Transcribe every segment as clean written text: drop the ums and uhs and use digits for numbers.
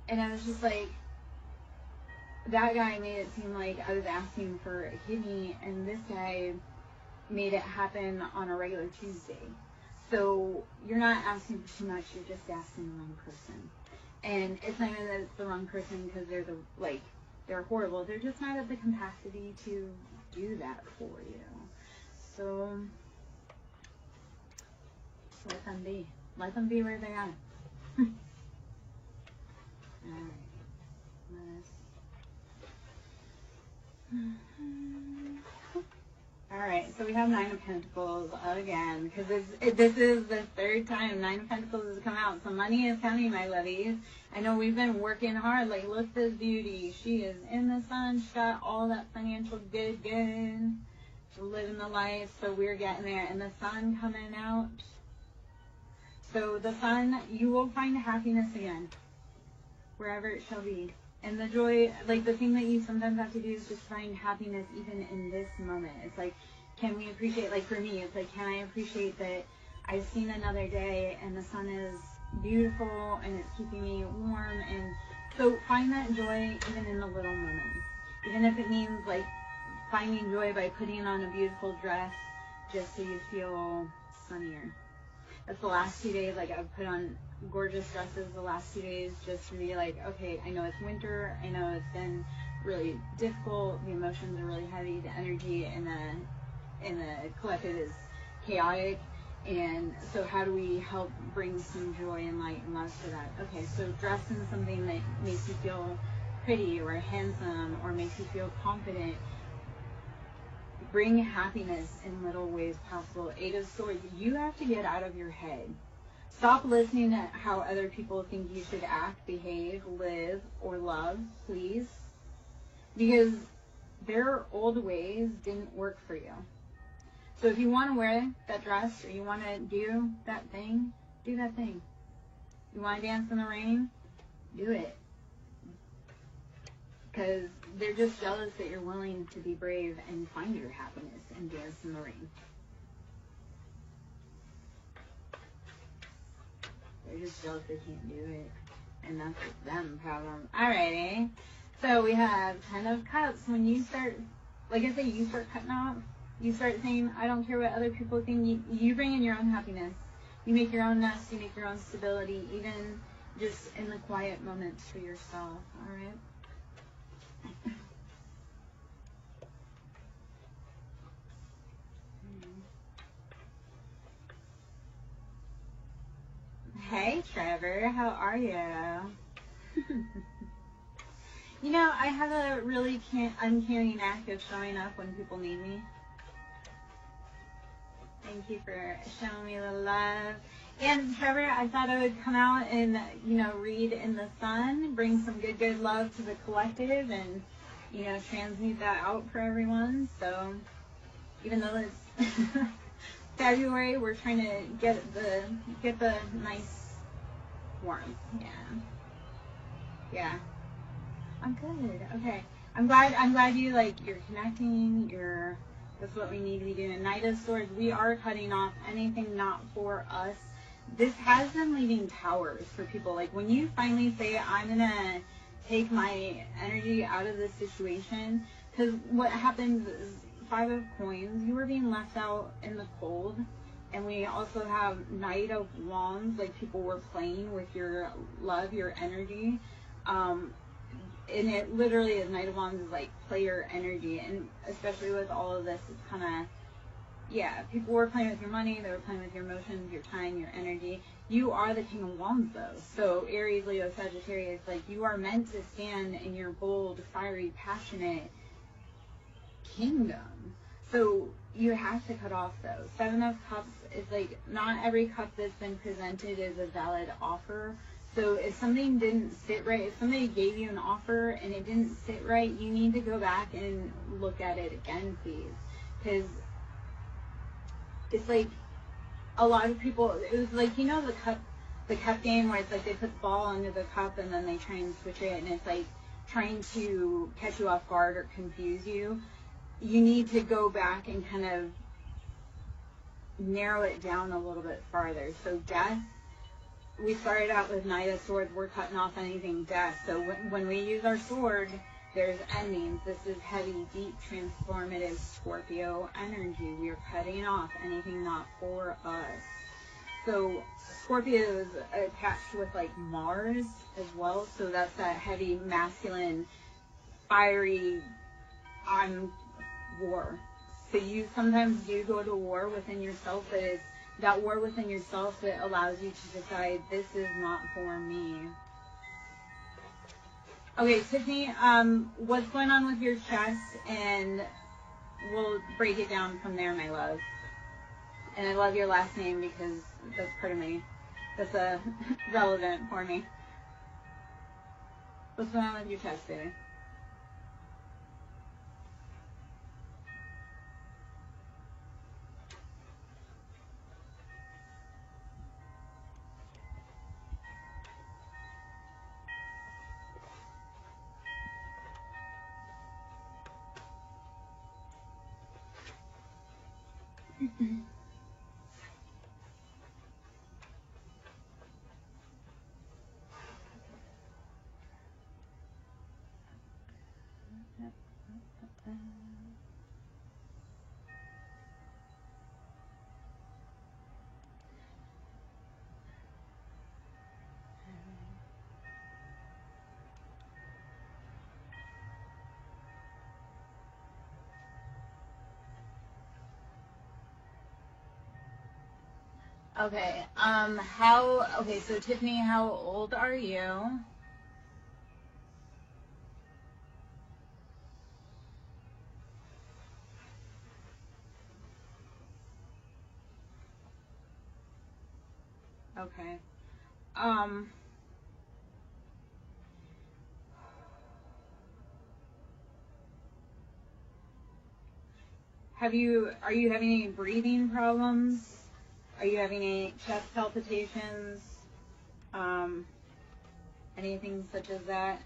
And I was just like, that guy made it seem like I was asking for a kidney, and this guy made it happen on a regular Tuesday. So you're not asking for too much, you're just asking the wrong person. And it's not even that it's the wrong person because they're horrible. They're just not at the capacity to do that for you. So let them be. Let them be where they are. Alright. Alright, so we have Nine of Pentacles again, because this is the third time Nine of Pentacles has come out. So money is coming, my lovies. I know we've been working hard. Like, look at this beauty. She is in the sun. She's got all that financial good. She's living the life, so we're getting there. And the sun coming out. So the sun, you will find happiness again, wherever it shall be. And the joy, like the thing that you sometimes have to do is just find happiness even in this moment. It's like, can we appreciate, like for me, it's like, can I appreciate that I've seen another day and the sun is beautiful and it's keeping me warm. And so find that joy even in the little moments. Even if it means like finding joy by putting on a beautiful dress just so you feel sunnier. That's the last 2 days, like I've put on gorgeous dresses the last 2 days just to be like, okay, I know it's winter, I know it's been really difficult, the emotions are really heavy, the energy in the collective is chaotic, and so how do we help bring some joy and light and love to that? Okay, so dress in something that makes you feel pretty or handsome or makes you feel confident. Bring happiness in little ways possible. Eight of Swords, you have to get out of your head. Stop listening to how other people think you should act, behave, live, or love, please. Because their old ways didn't work for you. So if you want to wear that dress or you want to do that thing, do that thing. You want to dance in the rain? Do it. Because they're just jealous that you're willing to be brave and find your happiness and dance in the rain. They're just jealous they can't do it. And that's them problem. Alrighty. So we have Ten of Cups. When you start, like I say, you start cutting off. You start saying, I don't care what other people think. You bring in your own happiness. You make your own nest. You make your own stability. Even just in the quiet moments for yourself. Alright. Hey Trevor, how are you? You know, I have a really uncanny knack of showing up when people need me. Thank you for showing me the love. And Trevor, I thought I would come out and, you know, read in the sun, bring some good love to the collective and, you know, transmute that out for everyone. So, even though it's February, we're trying to get the nice warmth. Yeah. I'm good. Okay. I'm glad you you're connecting. That's what we need to be doing. Knight of Swords, we are cutting off anything not for us. This has been leaving towers for people. Like when you finally say, I'm gonna take my energy out of this situation, because what happens is Five of Coins, you were being left out in the cold. And we also have Knight of Wands, like people were playing with your love, your energy. And it literally is, Knight of Wands is like player energy. And especially with all of this, it's kind of, yeah, people were playing with your money, they were playing with your emotions, your time, your energy. You are the King of Wands though. So Aries, Leo, Sagittarius, like you are meant to stand in your bold, fiery, passionate kingdom. So you have to cut off those. Seven of Cups is like, not every cup that's been presented is a valid offer. So if something didn't sit right, if somebody gave you an offer and it didn't sit right, you need to go back and look at it again, please. Because it's like a lot of people, it was like, you know, the cup game where it's like they put the ball under the cup and then they try and switch it and it's like trying to catch you off guard or confuse you. You need to go back and kind of narrow it down a little bit farther. So death, we started out with Knight of Swords. We're cutting off anything death. So when we use our sword, there's endings. This is heavy, deep, transformative Scorpio energy. We are cutting off anything not for us. So Scorpio is attached with like Mars as well. So that's that heavy, masculine, fiery, on war. So you sometimes do go to war within yourself, but it's that war within yourself that allows you to decide, this is not for me. Okay, Tiffany, what's going on with your chest? And we'll break it down from there, my love. And I love your last name because that's part of me. That's relevant for me. What's going on with your chest, baby? Okay, okay, so Tiffany, how old are you? Okay. Are you having any breathing problems? Are you having any chest palpitations? Anything such as that?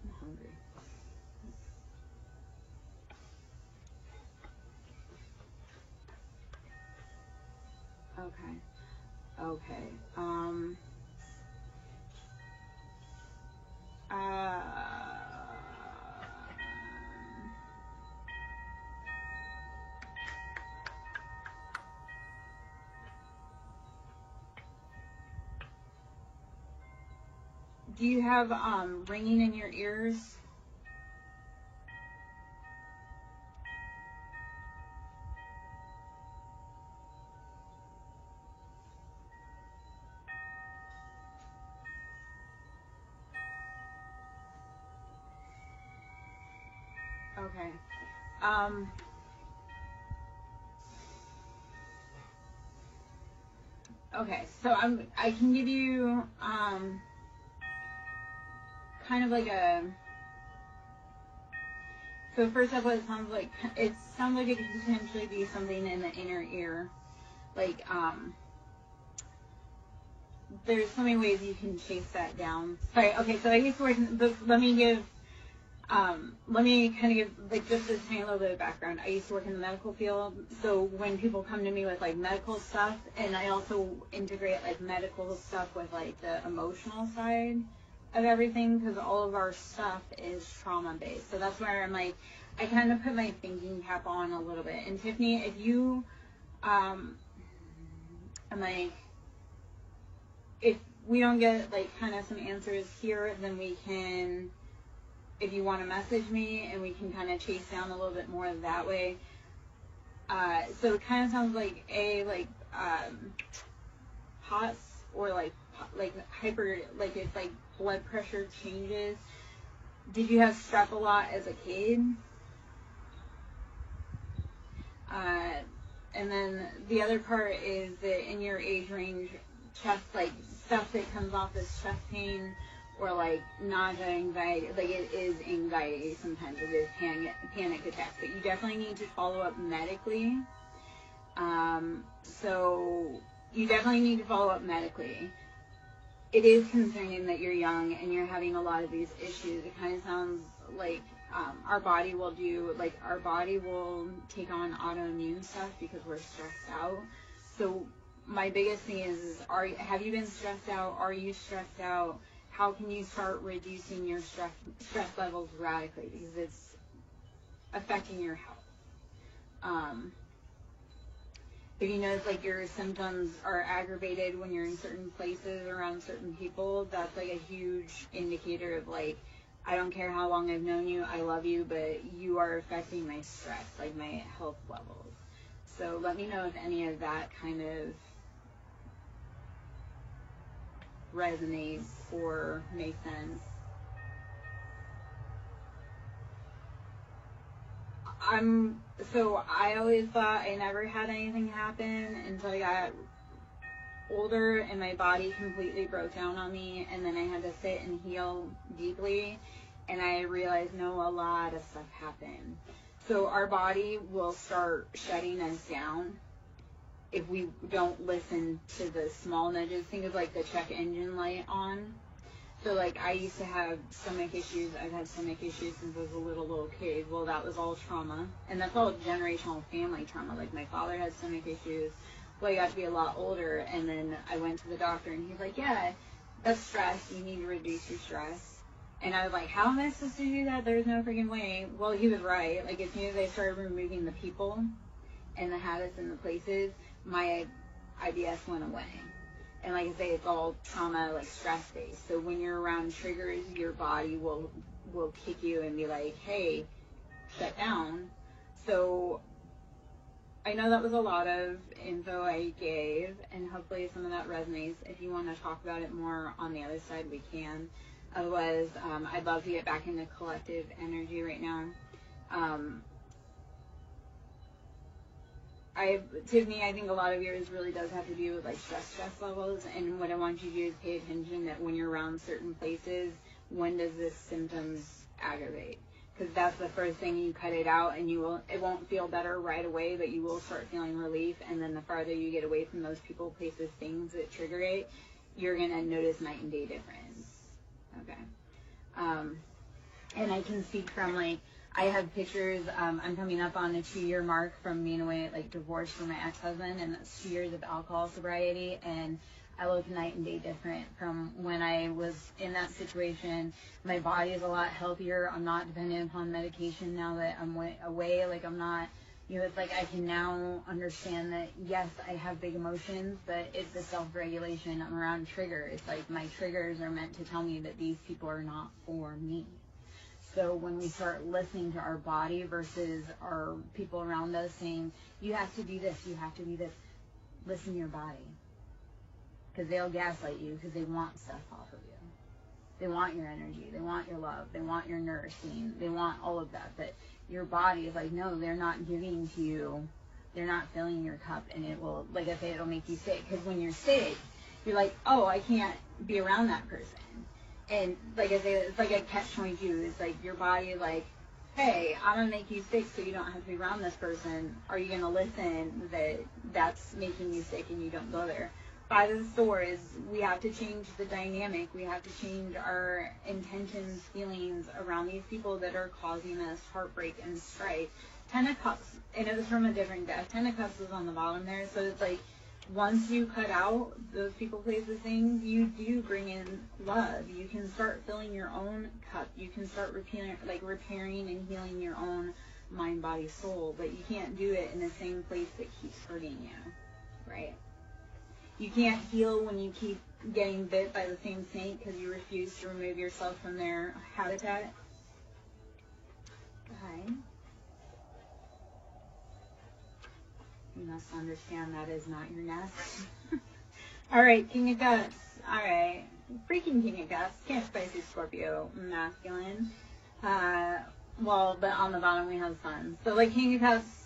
I'm hungry. Okay. Okay. Do you have ringing in your ears? Okay. Okay, so I can give you kind of like a, so first up, it sounds like it could potentially be something in the inner ear. Like there's so many ways you can chase that down. Sorry, okay, so I used to work let me kind of give, like, just to tell you a little bit of background. I used to work in the medical field, so when people come to me with, like, medical stuff, and I also integrate, like, medical stuff with, like, the emotional side of everything, because all of our stuff is trauma-based. So that's where I'm, like, I kind of put my thinking cap on a little bit. And Tiffany, if you, I'm like, if we don't get, like, kind of some answers here, then we can, if you want to message me, and we can kind of chase down a little bit more that way. So it kind of sounds like POTS, or like hyper, like if like blood pressure changes. Did you have strep a lot as a kid? And then the other part is that in your age range, chest, like stuff that comes off as chest pain, or like nausea, anxiety, like it is anxiety sometimes, it is panic attacks, but you definitely need to follow up medically. So you definitely need to follow up medically. it is concerning that you're young and you're having a lot of these issues. It kind of sounds like our body will take on autoimmune stuff because we're stressed out. So my biggest thing is have you been stressed out? Are you stressed out? How can you start reducing your stress levels radically, because it's affecting your health. If you notice like your symptoms are aggravated when you're in certain places around certain people, that's like a huge indicator of like, I don't care how long I've known you, I love you, but you are affecting my stress, like my health levels. So let me know if any of that kind of resonates or makes sense. I always thought I never had anything happen until I got older and my body completely broke down on me, and then I had to sit and heal deeply, and I realized, no, a lot of stuff happened. So our body will start shutting us down if we don't listen to the small nudges. Think of like the check engine light on. So like I used to have stomach issues. I've had stomach issues since I was a little kid. Well, that was all trauma, and that's all generational family trauma. Like my father had stomach issues. Well, I got to be a lot older, and then I went to the doctor, and he's like, yeah, that's stress. You need to reduce your stress. And I was like, how am I supposed to do that? There's no freaking way. Well, he was right. Like as soon as I started removing the people and the habits and the places, my IBS went away. And like I say, it's all trauma, like stress-based. So when you're around triggers, your body will kick you and be like, hey, shut down. So I know that was a lot of info I gave, and hopefully some of that resonates. If you want to talk about it more on the other side, we can. Otherwise, I'd love to get back into collective energy right now. To me, I think a lot of yours really does have to do with like stress levels, and what I want you to do is pay attention that when you're around certain places, when does this symptoms aggravate? Because that's the first thing. You cut it out, and it won't feel better right away, but you will start feeling relief. And then the farther you get away from those people, places, things that trigger it, you're gonna notice night and day difference. Okay. And I can speak from like, I have pictures. I'm coming up on the 2-year mark from being away, like divorced from my ex-husband, and that's 2 years of alcohol sobriety. And I look night and day different from when I was in that situation. My body is a lot healthier. I'm not dependent upon medication now that I'm away. Like I'm not, it's like I can now understand that, yes, I have big emotions, but it's the self-regulation. I'm around triggers. Like my triggers are meant to tell me that these people are not for me. So when we start listening to our body versus our people around us saying, you have to do this, you have to do this, listen to your body. Because they'll gaslight you because they want stuff off of you. They want your energy. They want your love. They want your nourishing. They want all of that. But your body is like, no, they're not giving to you. They're not filling your cup. And it will, like I say, it'll make you sick. Because when you're sick, you're like, oh, I can't be around that person. And like I say, it's like a catch-22. It's like your body is like, hey, I'm going to make you sick so you don't have to be around this person. Are you going to listen that that's making you sick and you don't go there? By the store is we have to change the dynamic. We have to change our intentions, feelings around these people that are causing us heartbreak and strife. 10 of Cups, and it was from a different deck. 10 of Cups was on the bottom there. So it's like once you cut out those people, places, things, you do bring in love. You can start filling your own cup. You can start repairing and healing your own mind, body, soul. But you can't do it in the same place that keeps hurting you, right? You can't heal when you keep getting bit by the same snake because you refuse to remove yourself from their habitat. Okay. You must understand that is not your nest. All right, King of Cups. All right. Freaking King of Cups. Cancer, Pisces, Scorpio, masculine. But on the bottom we have Sun. So like King of Cups,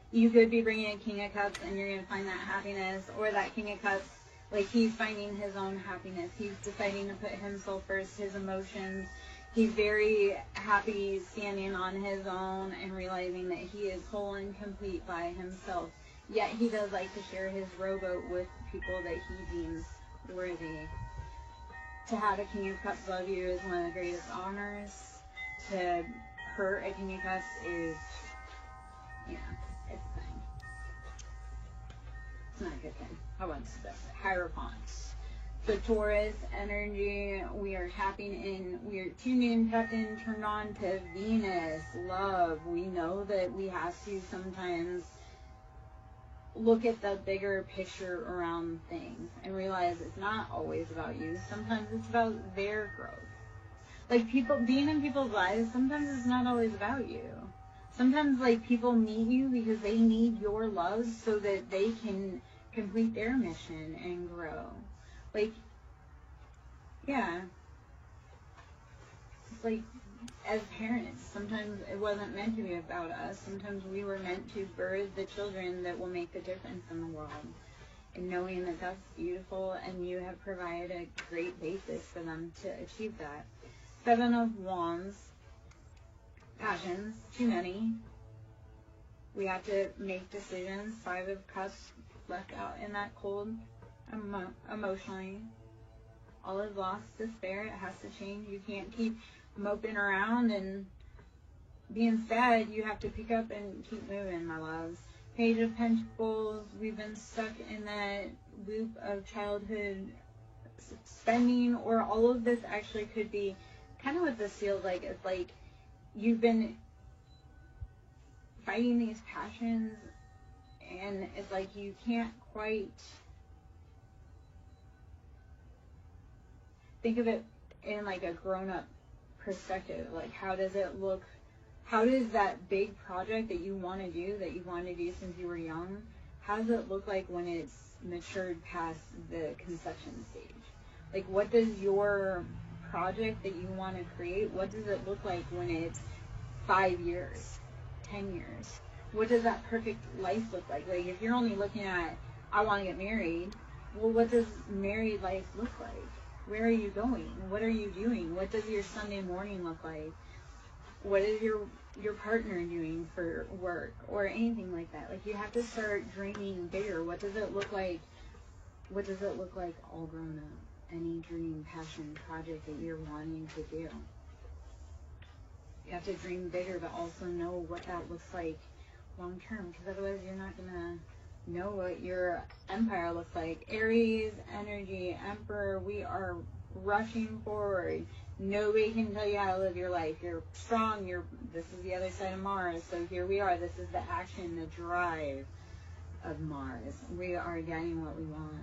you could be bringing a King of Cups and you're going to find that happiness, or that King of Cups, like he's finding his own happiness. He's deciding to put himself first, his emotions. He's very happy standing on his own and realizing that he is whole and complete by himself. Yet he does like to share his rowboat with people that he deems worthy. To have a King of Cups love you is one of the greatest honors. To hurt a King of Cups is, yeah, it's a thing. It's not a good thing. How about this? Hierophant. So Taurus energy, we are tapping in, we are tuned in, turned on to Venus, love. We know that we have to sometimes look at the bigger picture around things and realize it's not always about you. Sometimes it's about their growth. Like people, being in people's lives, sometimes it's not always about you. Sometimes like people meet you because they need your love so that they can complete their mission and grow. Like, yeah. It's like, as parents, sometimes it wasn't meant to be about us. Sometimes we were meant to birth the children that will make the difference in the world. And knowing that that's beautiful and you have provided a great basis for them to achieve that. 7 of Wands. Passions. Too many. We have to make decisions. 5 of Cups left out in that cold. Emotionally. All is lost. Despair. It has to change. You can't keep moping around and being sad. You have to pick up and keep moving, my loves. Page of Pentacles. We've been stuck in that loop of childhood spending, or all of this actually could be kind of what this feels like. It's like you've been fighting these passions and it's like you can't quite think of it in like a grown-up perspective. Like, how does it look? How does that big project that you want to do, since you were young, how does it look like when it's matured past the conception stage? Like, what does your project that you want to create, what does it look like when it's 5 years, 10 years? What does that perfect life look like? Like, if you're only looking at, I want to get married, well, what does married life look like? Where are you going? What are you doing? What does your Sunday morning look like? What is your partner doing for work or anything like that? Like, you have to start dreaming bigger. What does it look like? What does it look like all grown up? Any dream, passion, project that you're wanting to do. You have to dream bigger, but also know what that looks like long term, because otherwise you're not going to know what your empire looks like. Aries energy, Emperor, we are rushing forward. Nobody can tell you how to live your life. You're strong. This is the other side of Mars. So here we are. This is the action, the drive of Mars. We are getting what we want.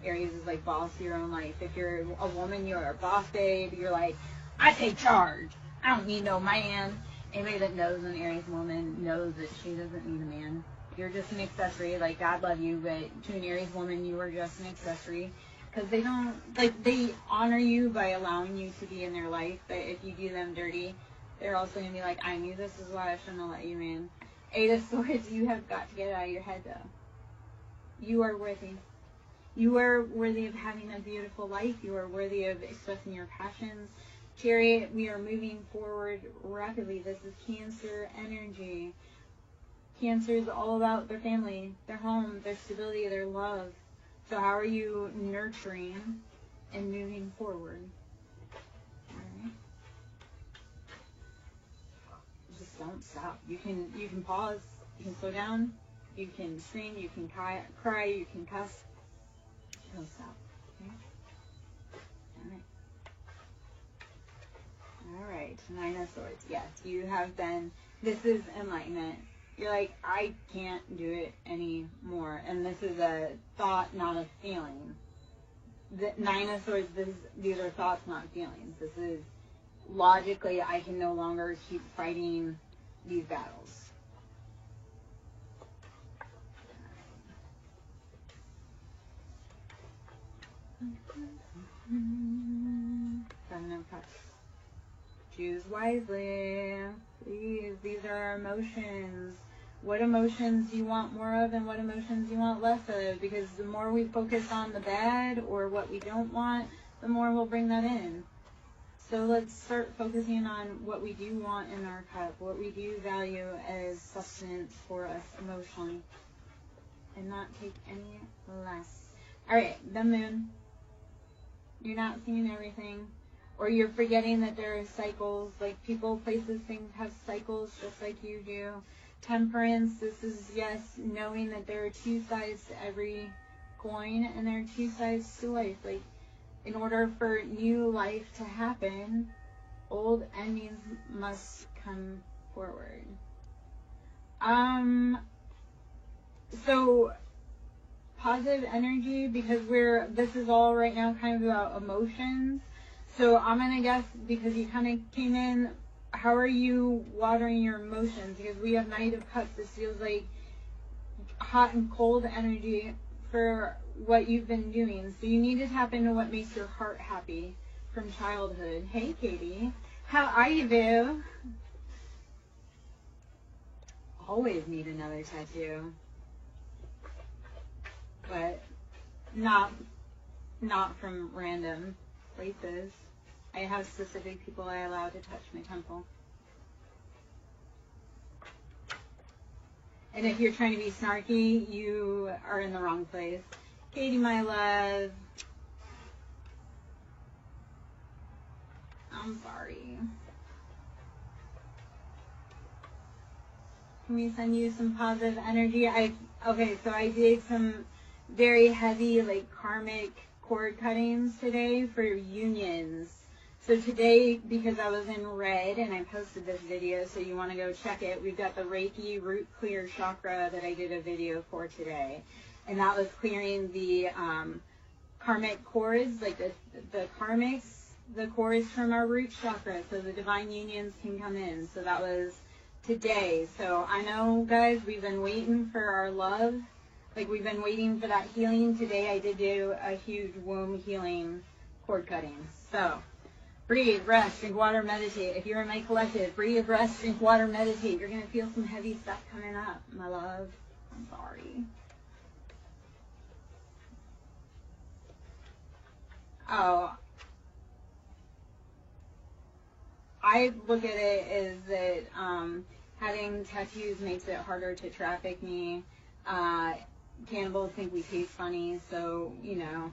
Aries is like boss your own life. If you're a woman, you're a boss babe. You're like, I take charge. I don't need no man. Anybody that knows an Aries woman knows that she doesn't need a man. You're just an accessory. Like, God love you, but to an Aries woman, you are just an accessory. Because they don't, like, they honor you by allowing you to be in their life, but if you do them dirty, they're also going to be like, I knew this is why I shouldn't have let you in. 8 of Swords, you have got to get it out of your head, though. You are worthy. You are worthy of having a beautiful life. You are worthy of expressing your passions. Chariot, we are moving forward rapidly. This is Cancer energy. Cancer is all about their family, their home, their stability, their love. So how are you nurturing and moving forward? All right. Just don't stop. You can pause. You can slow down. You can scream. You can cry. You can cuss. Don't stop. Okay? All right. 9 of Swords. Yes, you have been. This is enlightenment. You're like, I can't do it anymore. And this is a thought, not a feeling. The 9 of Swords, these are thoughts, not feelings. This is logically, I can no longer keep fighting these battles. Seven of Cups. Choose wisely. Please, these are our emotions. What emotions do you want more of and what emotions do you want less of? Because the more we focus on the bad or what we don't want, the more we'll bring that in. So let's start focusing on what we do want in our cup, what we do value as sustenance for us emotionally, and not take any less. All right, the moon. You're not seeing everything. Or you're forgetting that there are cycles, like people, places, things have cycles just like you do. Temperance, this is, yes, knowing that there are two sides to every coin, and there are two sides to life. Like, in order for new life to happen, old enemies must come forward. So positive energy, because this is all right now kind of about emotions. So I'm gonna guess, because you kind of came in, how are you watering your emotions? Because we have Knight of Cups. This feels like hot and cold energy for what you've been doing. So you need to tap into what makes your heart happy from childhood. Hey, Katie. How are you, boo? Always need another tattoo. But not from random places. I have specific people I allow to touch my temple. And if you're trying to be snarky, you are in the wrong place. Katie, my love. I'm sorry. Can we send you some positive energy? Okay, so I did some very heavy, like, karmic cord cuttings today for unions. So today, because I was in red and I posted this video, so you want to go check it, we've got the Reiki root clear chakra that I did a video for today. And that was clearing the karmic cords, like the karmics, the cords from our root chakra, so the divine unions can come in. So that was today. So I know, guys, we've been waiting for our love. Like, we've been waiting for that healing. Today I did do a huge womb healing cord cutting. So breathe, rest, drink water, meditate. If you're in my collective, breathe, rest, drink water, meditate. You're going to feel some heavy stuff coming up, my love. I'm sorry. Oh, I look at it as that having tattoos makes it harder to traffic me. Cannibals think we taste funny, so, you know,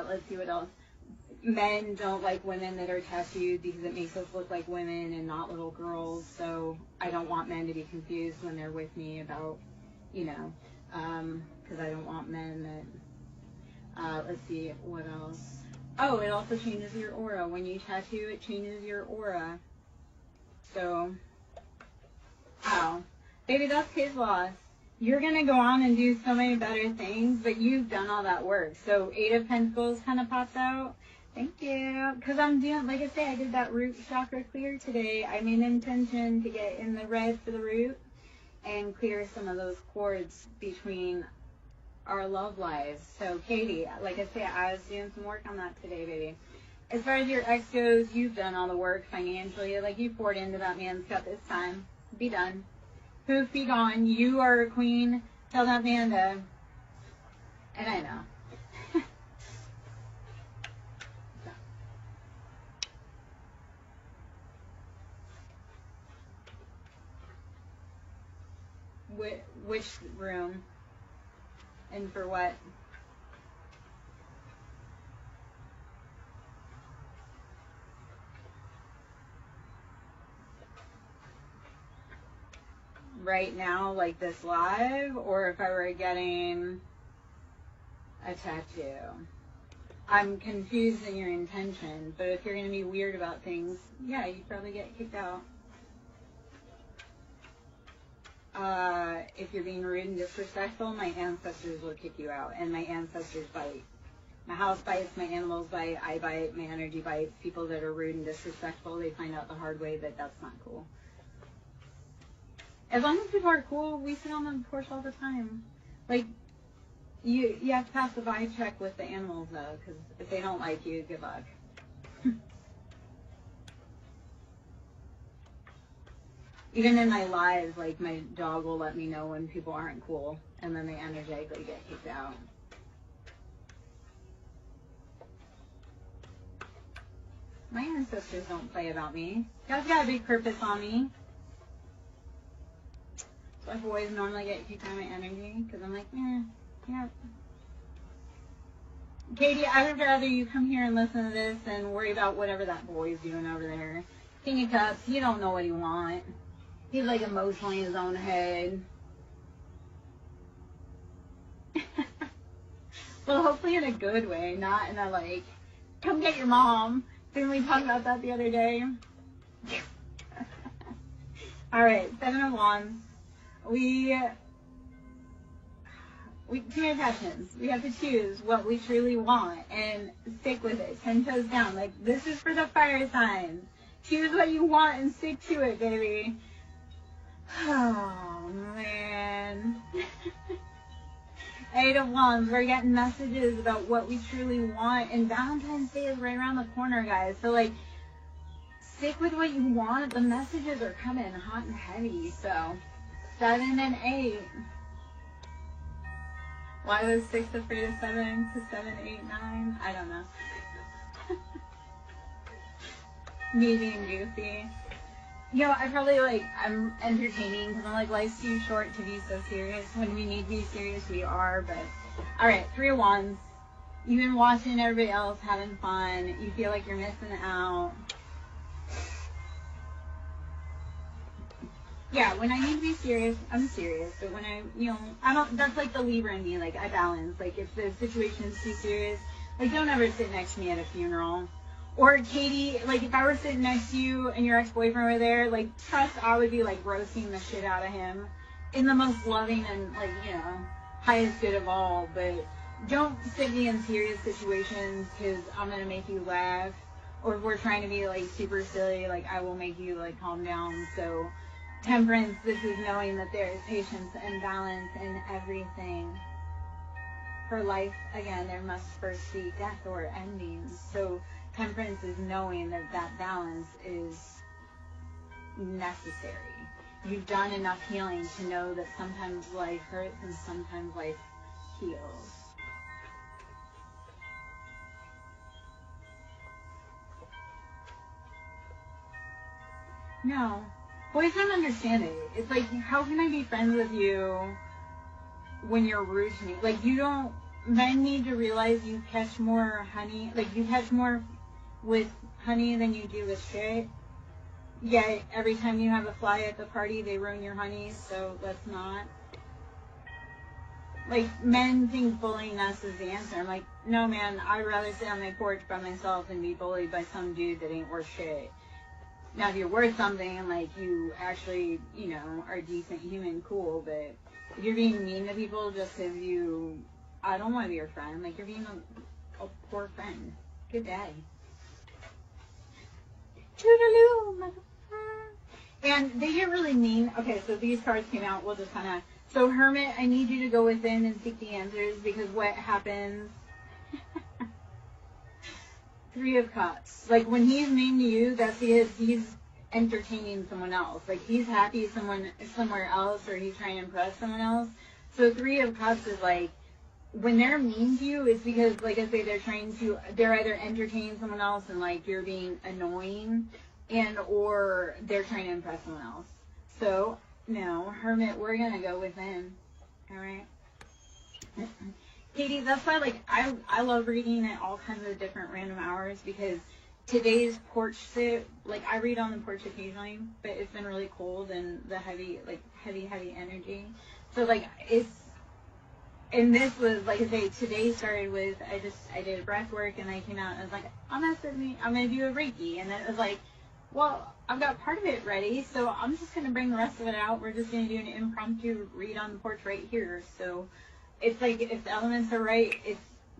let's see what else. Men don't like women that are tattooed because it makes us look like women and not little girls, so I don't want men to be confused when they're with me about, you know, because I don't want men that, let's see, what else. Oh, it also changes your aura. When you tattoo, it changes your aura. So, wow. Baby, that's his loss. You're going to go on and do so many better things, but you've done all that work. So, Eight of Pentacles kind of pops out. Thank you. Because I'm doing, like I say, I did that root chakra clear today. I made an intention to get in the red for the root and clear some of those cords between our love lives. So, Katie, like I say, I was doing some work on that today, baby. As far as your ex goes, you've done all the work financially. Like, you poured into that man's cup this time. Be done. Poof, be gone. You are a queen. Tell that man to... And I know. Which room? And for what? Right now, like this live, or if I were getting a tattoo? I'm confused in your intention, but if you're going to be weird about things, yeah, you'd probably get kicked out. If you're being rude and disrespectful, my ancestors will kick you out, and my ancestors bite. My house bites, my animals bite, I bite, my energy bites. People that are rude and disrespectful, they find out the hard way that that's not cool. As long as people are cool, we sit on the porch all the time. Like, you have to pass the vibe check with the animals, though, because if they don't like you, good luck. Even in my lives, like, my dog will let me know when people aren't cool, and then they energetically get kicked out. My ancestors don't play about me. God's got a big purpose on me. So I always normally get kicked out of my energy, because I'm like, yeah. Katie, I would rather you come here and listen to this than worry about whatever that boy's doing over there. King of Cups, you don't know what he wants. He's like emotionally in his own head. Well, hopefully in a good way, not in a like, come get your mom. Didn't we talk about that the other day? Alright, 7 of Wands. We two attachments. We have to choose what we truly want and stick with it. 10 toes down. Like, this is for the fire signs. Choose what you want and stick to it, baby. Oh, man. 8 of Wands. We're getting messages about what we truly want. And Valentine's Day is right around the corner, guys. So, like, stick with what you want. The messages are coming hot and heavy. So, 7 and 8. Why was 6 afraid of 7 to 7, 8, 9? I don't know. Me being goofy. You know, I probably, like, I'm entertaining because I'm like, life's too short to be so serious. When we need to be serious, we are. But, alright, 3 of Wands. You've been watching everybody else having fun. You feel like you're missing out. Yeah, when I need to be serious, I'm serious. But when I don't, that's like the Libra in me. Like, I balance. Like, if the situation is too serious, like, don't ever sit next to me at a funeral. Or, Katie, like, if I were sitting next to you and your ex-boyfriend were there, like, trust I would be, like, roasting the shit out of him in the most loving and, like, highest good of all. But don't sit me in serious situations because I'm going to make you laugh. Or if we're trying to be, like, super silly, like, I will make you, like, calm down. So, Temperance, this is knowing that there is patience and balance in everything. For life, again, there must first be death or endings. So Temperance is knowing that that balance is necessary. You've done enough healing to know that sometimes life hurts and sometimes life heals. No. Boys don't understand it. It's like, how can I be friends with you when you're rude to me? Like, men need to realize you catch more honey, like, you catch more with honey than you do with shit. Yet, every time you have a fly at the party, they ruin your honey, so let's not. Like, men think bullying us is the answer. I'm like, no, man, I'd rather sit on my porch by myself than be bullied by some dude that ain't worth shit. Now, if you're worth something, like, you actually, are a decent human, cool, but if you're being mean to people just because I don't want to be your friend, like, you're being a poor friend. Good day. Toodaloo, motherfucker. And they get really mean. Okay, so these cards came out, we'll just kind of, so Hermit, I need you to go within and seek the answers, because what happens... 3 of Cups. Like, when he's mean to you, that's because he's entertaining someone else. Like, he's happy somewhere else, or he's trying to impress someone else. So 3 of Cups is like, when they're mean to you, it's because, like I say, they're either entertaining someone else and, like, you're being annoying, or they're trying to impress someone else. So, no, Hermit, we're gonna go within. Alright? Katie, that's why, like, I love reading at all kinds of different random hours, because today's porch sit, like, I read on the porch occasionally, but it's been really cold and the heavy energy. So, like, and this was, like I say, today started with, I did breath work, and I came out and I was like, I'm going to do a Reiki. And then it was like, well, I've got part of it ready, so I'm just going to bring the rest of it out. We're just going to do an impromptu read on the porch right here. So it's like, if the elements are right,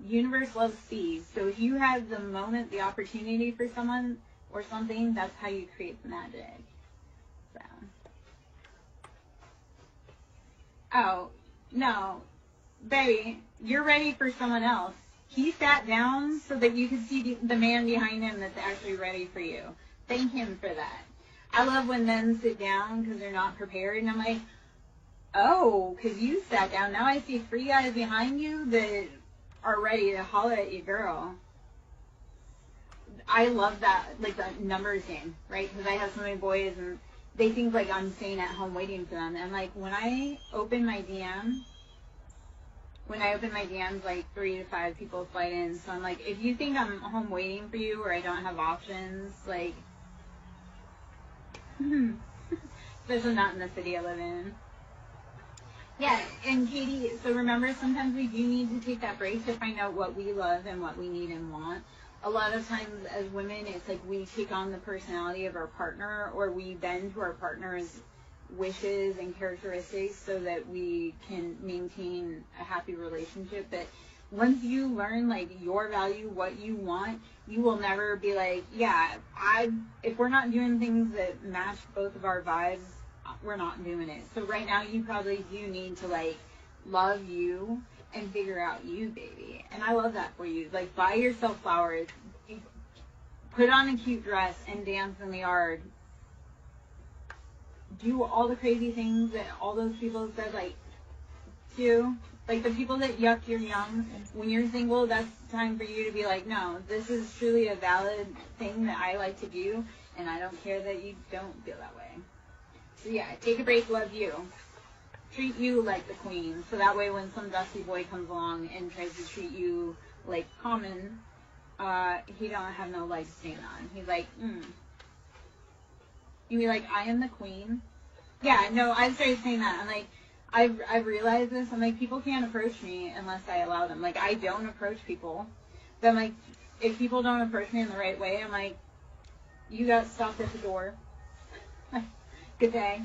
universe loves speed. So if you have the moment, the opportunity for someone or something, that's how you create the magic. So. Oh, no. Baby, you're ready for someone else. He sat down so that you could see the man behind him that's actually ready for you. Thank him for that. I love when men sit down because they're not prepared, and I'm like, oh, because you sat down. Now I see 3 guys behind you that are ready to holler at you, girl. I love that, like, the numbers game, right? Because I have so many boys, and they think, like, I'm staying at home waiting for them. And, like, when I open my DM, when I open my DMs, like 3 to 5 people slide in. So I'm like, if you think I'm home waiting for you or I don't have options, like, especially not in the city I live in. Yeah, and Katie, so remember, sometimes we do need to take that break to find out what we love and what we need and want. A lot of times as women, it's like we take on the personality of our partner, or we bend to our partner's wishes and characteristics so that we can maintain a happy relationship. But once you learn, like, your value, what you want, you will never be like, yeah, if we're not doing things that match both of our vibes, we're not doing it. So right now you probably do need to, like, love you and figure out you, baby. And I love that for you. Like, buy yourself flowers, put on a cute dress and dance in the yard. Do all the crazy things that all those people said, like, do. Like, the people that yuck your yum, when you're single, that's time for you to be like, no, this is truly a valid thing that I like to do, and I don't care that you don't feel that way. So yeah, take a break, love you. Treat you like the queen, so that way when some dusty boy comes along and tries to treat you like common, he don't have no leg to stand on. He's like, You be like, I am the queen? Yeah, no, I started saying that. I'm like, I've realized this. I'm like, people can't approach me unless I allow them. Like, I don't approach people. But I'm like, if people don't approach me in the right way, I'm like, you got stopped at the door. Good day.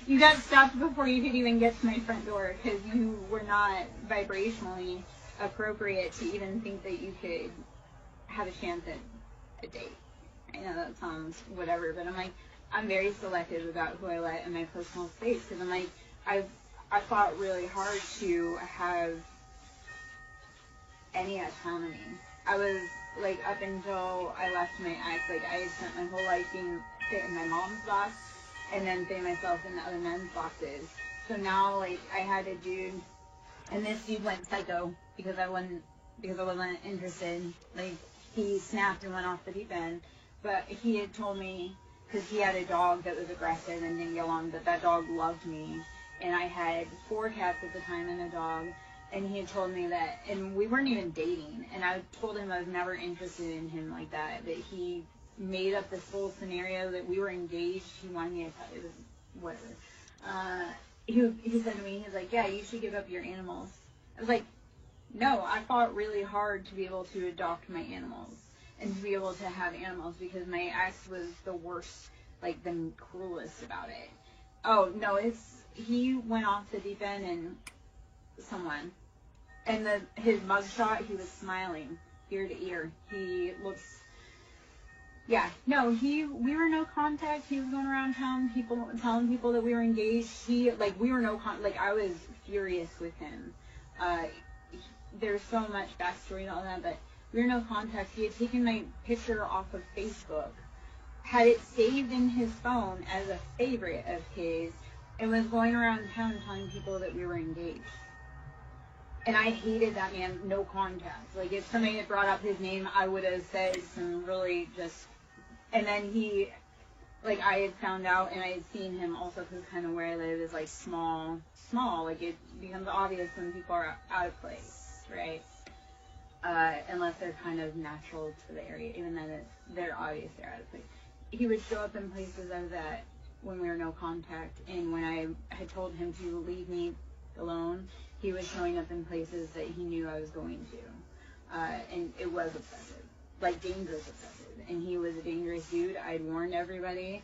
You got stopped before you could even get to my front door because you were not vibrationally appropriate to even think that you could have a chance at a date. I know that sounds whatever, but I'm like, I'm very selective about who I let in my personal space because I'm like, I fought really hard to have any autonomy. I was like, up until I left my ex, like, I had spent my whole life being fit in my mom's box and then putting myself in the other men's boxes. So now, like, I had a dude, and this dude went psycho because I wasn't interested. Like, he snapped and went off the deep end. But he had told me, because he had a dog that was aggressive and didn't get along, but that dog loved me. And I had 4 cats at the time and a dog. And he had told me that, and we weren't even dating. And I told him I was never interested in him like that. That he made up this whole scenario that we were engaged. He wanted me to tell you, whatever. He said to me, he's like, yeah, you should give up your animals. I was like, no, I fought really hard to be able to adopt my animals and to be able to have animals because my ex was the worst, like the cruelest about it. Oh, no, he went off the deep end and his mugshot, he was smiling ear to ear. He looks, yeah, no, we were no contact. He was going around telling people that we were engaged. We were no contact. Like, I was furious with him. There's so much backstory and all that, but we were no contact. He had taken my picture off of Facebook, had it saved in his phone as a favorite of his, and was going around town telling people that we were engaged. And I hated that man, no contact. Like, if somebody had brought up his name, I would have said some really just... And then he... Like, I had found out, and I had seen him also, because kind of where I live is, like, small. Like, it becomes obvious when people are out of place, right? Unless they're kind of natural to the area. Even then, they're obvious they're out of place. He would show up in places I was at when we were no contact, and when I had told him to leave me alone, he was showing up in places that he knew I was going to. And it was obsessive. Like, dangerous obsessive. And he was a dangerous dude. I'd warned everybody.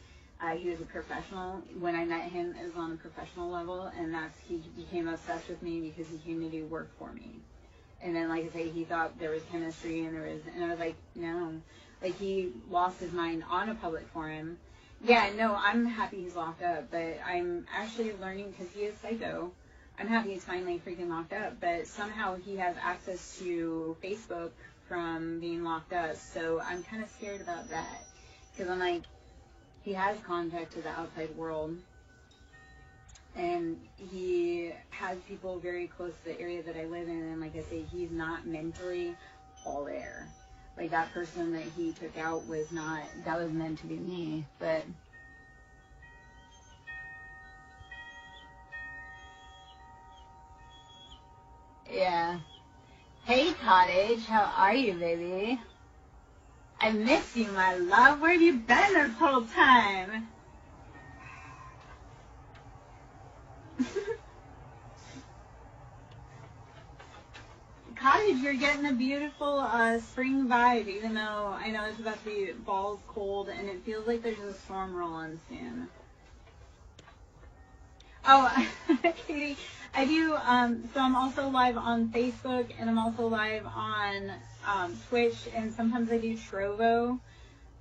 He was a professional. When I met him, it was on a professional level, and he became obsessed with me because he came to do work for me. And then, like I say, he thought there was chemistry, and I was like, no. Like, he lost his mind on a public forum. Yeah, no, I'm happy he's locked up, but I'm actually learning, because he is psycho, I'm happy he's finally freaking locked up, but somehow he has access to Facebook from being locked up, so I'm kind of scared about that, because I'm like, he has contact to the outside world, and he has people very close to the area that I live in, and like I say, he's not mentally all there. Like, that person that he took out was meant to be me, but... Yeah. Hey, Cottage. How are you, baby? I miss you, my love. Where have you been this whole time? Cottage, you're getting a beautiful spring vibe, even though I know it's about to be balls cold, and it feels like there's a storm rolling soon. Oh, Katie, I do, so I'm also live on Facebook, and I'm also live on Twitch, and sometimes I do Trovo,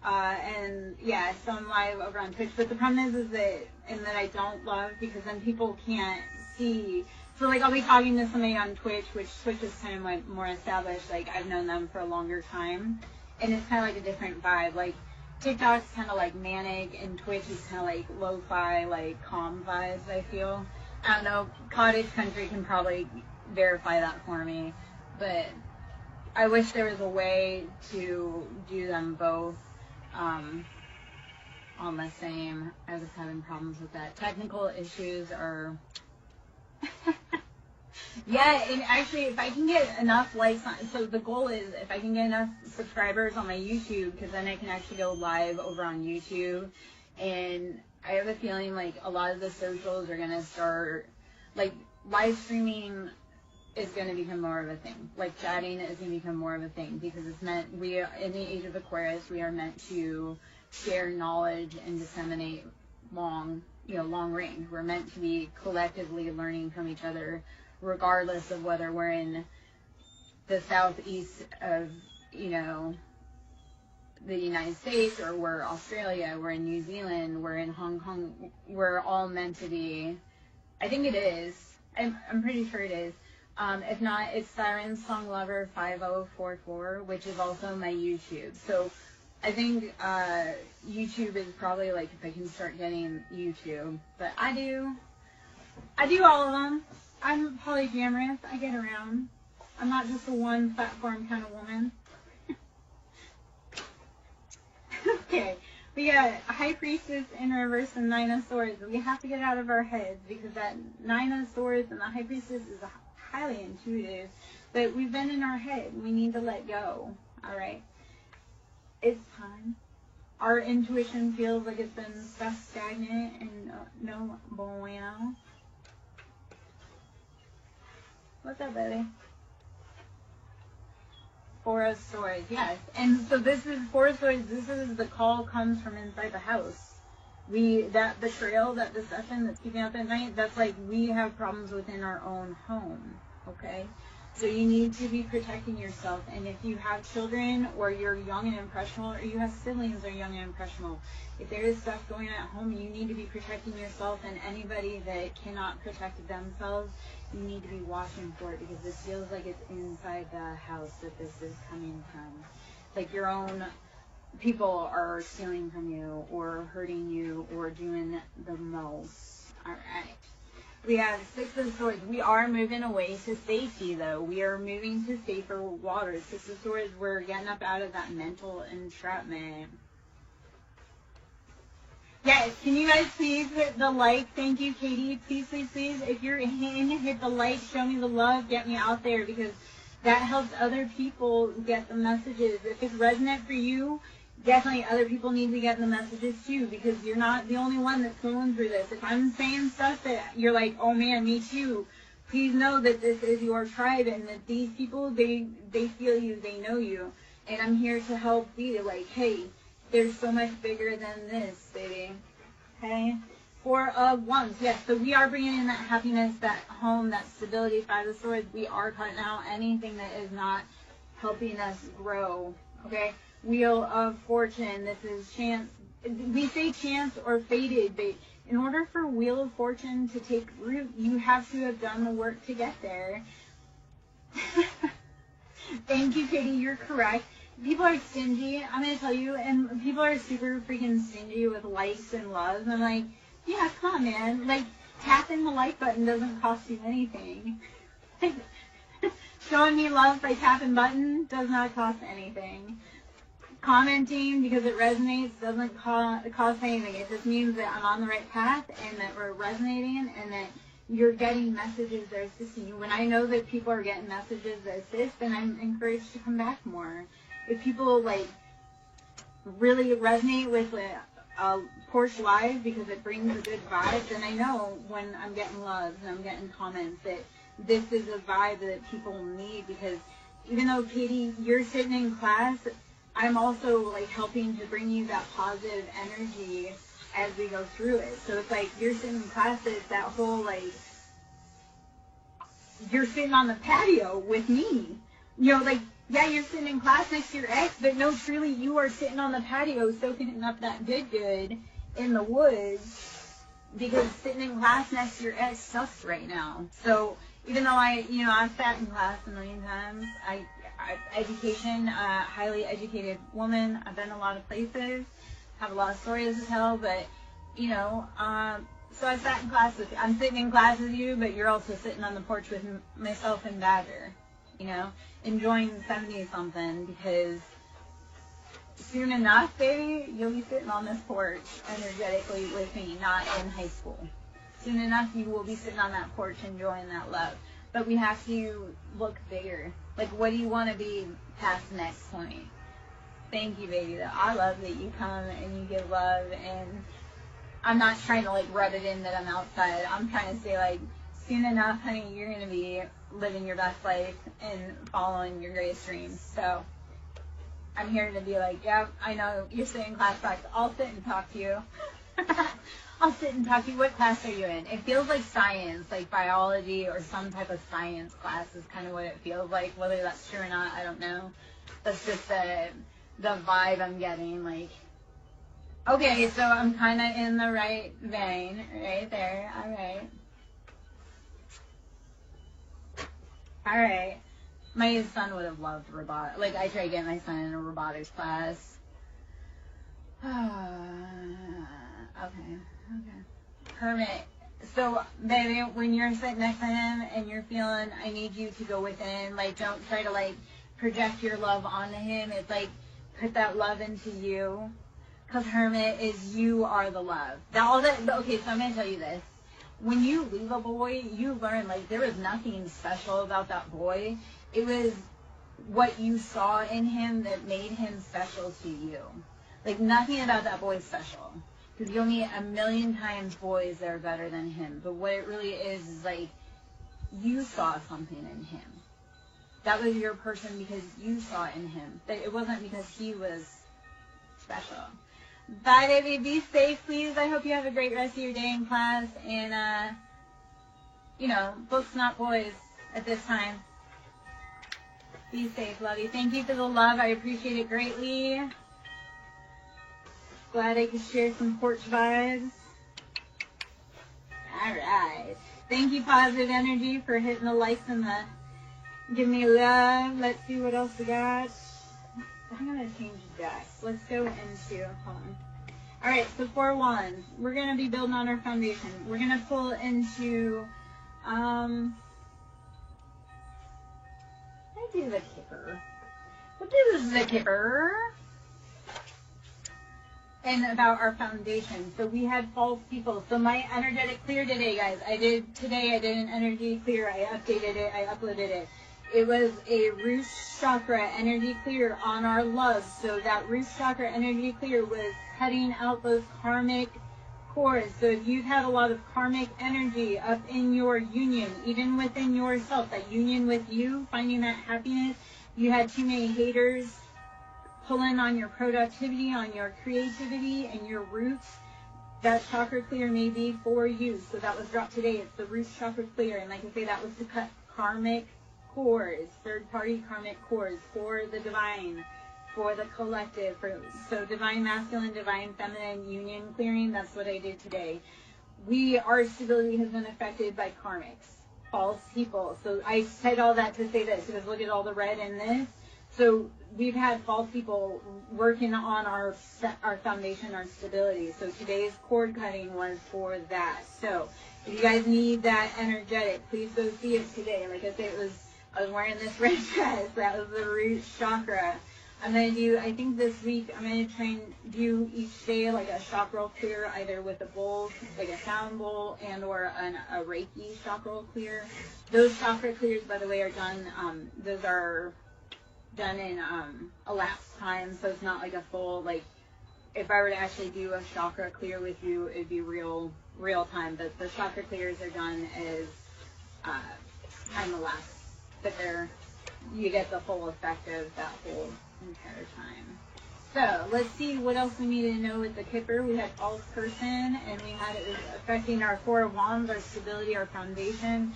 and yeah, so I'm live over on Twitch, but the problem is that, and that I don't love, because then people can't see, so like I'll be talking to somebody on Twitch, which Twitch is kind of like more established, like I've known them for a longer time, and it's kind of like a different vibe, like TikTok's kind of like manic, and Twitch is kind of like lo-fi, like calm vibes, I feel. I don't know, Cottage Country can probably verify that for me, but I wish there was a way to do them both on the same. I was having problems with that. Technical issues are... Yeah, and actually, if I can get enough likes on, so the goal is if I can get enough subscribers on my YouTube, because then I can actually go live over on YouTube, and I have a feeling like a lot of the socials are going to start, like live streaming is going to become more of a thing. Like chatting is going to become more of a thing, because it's meant, we are, in the age of Aquarius, we are meant to share knowledge and disseminate long range. We're meant to be collectively learning from each other, regardless of whether we're in the southeast of, the United States, or we're Australia, we're in New Zealand, we're in Hong Kong. We're all meant to be, I think it is, I'm pretty sure it is. If not, it's SirenSong Lover 5044, which is also my YouTube. So I think YouTube is probably like if I can start getting YouTube. But I do all of them. I'm polyamorous. I get around. I'm not just a one platform kind of woman. Okay, we got High Priestess in reverse and Nine of Swords. We have to get out of our heads, because that Nine of Swords and the High Priestess is highly intuitive. But we've been in our head. We need to let go. All right? It's time. Our intuition feels like it's been stuck stagnant and no bueno. What's up, baby? Four of Swords, yes. And so this is Four of Swords. This is the call comes from inside the house. That betrayal, that deception that's keeping up at night, that's like we have problems within our own home. Okay? So you need to be protecting yourself. And if you have children, or you're young and impressionable, or you have siblings that are young and impressionable, if there is stuff going on at home, you need to be protecting yourself. And anybody that cannot protect themselves, you need to be watching for it, because this feels like it's inside the house that this is coming from. Like your own people are stealing from you, or hurting you, or doing the most. All right. We have Six of Swords. We are moving away to safety, though. We are moving to safer waters. Six of Swords, we're getting up out of that mental entrapment. Yes, can you guys please hit the like? Thank you, Katie. Please, please, please. If you're in, hit the like. Show me the love. Get me out there, because that helps other people get the messages. If it's resonant for you, definitely other people need to get the messages too, because you're not the only one that's going through this. If I'm saying stuff that you're like, oh man, me too, please know that this is your tribe, and that these people, they feel you, they know you, and I'm here to help be like, hey, there's so much bigger than this, baby. Okay? Four of Wands. Yes, so we are bringing in that happiness, that home, that stability. Five of Swords. We are cutting out anything that is not helping us grow. Okay? Wheel of Fortune. This is chance. We say chance or fated, but in order for Wheel of Fortune to take root, you have to have done the work to get there. Thank you, Katie. You're correct. People are stingy, I'm going to tell you, and people are super freaking stingy with likes and loves. I'm like, yeah, come on, man. Like, tapping the like button doesn't cost you anything. Showing me love by tapping button does not cost anything. Commenting because it resonates doesn't cost anything. It just means that I'm on the right path, and that we're resonating, and that you're getting messages that are assisting you. When I know that people are getting messages that assist, then I'm encouraged to come back more. If people like really resonate with a Porsche Live because it brings a good vibe, then I know when I'm getting loves and I'm getting comments that this is a vibe that people need, because even though, Katie, you're sitting in class, I'm also like helping to bring you that positive energy as we go through it. So it's like you're sitting in class, it's that whole like, you're sitting on the patio with me. You know, like, yeah, you're sitting in class next to your ex, but no, truly, you are sitting on the patio soaking up that good in the woods, because sitting in class next to your ex sucks right now. So even though I've sat in class a million times, education, highly educated woman, I've been a lot of places, have a lot of stories to tell, but, so I sat in class with you. I'm sitting in class with you, but you're also sitting on the porch with myself and Badger, enjoying 70-something, because soon enough, baby, you'll be sitting on this porch energetically with me, not in high school. Soon enough, you will be sitting on that porch enjoying that love. But we have to look bigger. Like, what do you want to be past the next point? Thank you, baby. I love that you come and you give love, and I'm not trying to, like, rub it in that I'm outside. I'm trying to say, like, soon enough, honey, you're going to be living your best life and following your greatest dreams. So I'm here to be like, yeah, I know you're sitting in class back. I'll sit and talk to you. I'll sit and talk to you. What class are you in? It feels like science, like biology or some type of science class is kind of what it feels like. Whether that's true or not, I don't know. That's just the vibe I'm getting. Like, okay, so I'm kind of in the right vein right there. All right. All right. My son would have loved robotics. Like, I tried getting my son in a robotics class. Okay. Hermit. So, baby, when you're sitting next to him and you're feeling, I need you to go within, like, don't try to, like, project your love onto him. It's like, put that love into you. Because Hermit is, you are the love. Okay, so I'm going to tell you this. When you leave a boy, you learn, like, there was nothing special about that boy. It was what you saw in him that made him special to you. Like, nothing about that boy is special. Because you'll meet a million times boys that are better than him. But what it really is like, you saw something in him. That was your person because you saw it in him. It wasn't because he was special. Bye, baby. Be safe, please. I hope you have a great rest of your day in class. And, books, not boys at this time. Be safe, love you. Thank you for the love. I appreciate it greatly. Glad I could share some porch vibes. All right. Thank you, Positive Energy, for hitting the likes and the give me love. Let's see what else we got. I'm going to change the decks. Let's go into, hold on. All right, so 4 wands. We're going to be building on our foundation. We're going to pull into, I do the Kipper. What is the Kipper? And about our foundation. So we had false people. So my energetic clear today, guys. I did an energy clear. I updated it. I uploaded it. It was a root chakra energy clear on our love. So that root chakra energy clear was cutting out those karmic cords. So if you've had a lot of karmic energy up in your union, even within yourself, that union with you, finding that happiness, you had too many haters pulling on your productivity, on your creativity, and your roots, that chakra clear may be for you. So that was dropped today. It's the root chakra clear. And like I say, that was to cut karmic cords, third-party karmic cords for the divine, for the collective. So divine masculine, divine feminine union clearing, that's what I did today. Our stability has been affected by karmics, false people. So I said all that to say this, because look at all the red in this. So we've had false people working on our foundation, our stability. So today's cord cutting was for that. So if you guys need that energetic, please go see it today. Like I said, I was wearing this red dress. That was the root chakra. I'm going to do, I think this week, I'm going to try and do each day like a chakra clear, either with a bowl, like a sound bowl, and or a Reiki chakra clear. Those chakra clears, by the way, are done, those are done in elapsed time, so it's not like a full, like, if I were to actually do a chakra clear with you, it'd be real time, but the chakra clears are done as time elapsed, but you get the full effect of that whole entire time. So let's see what else we need to know with the Kipper. We had false person, and we had it was affecting our 4 of Wands, our stability, our foundation,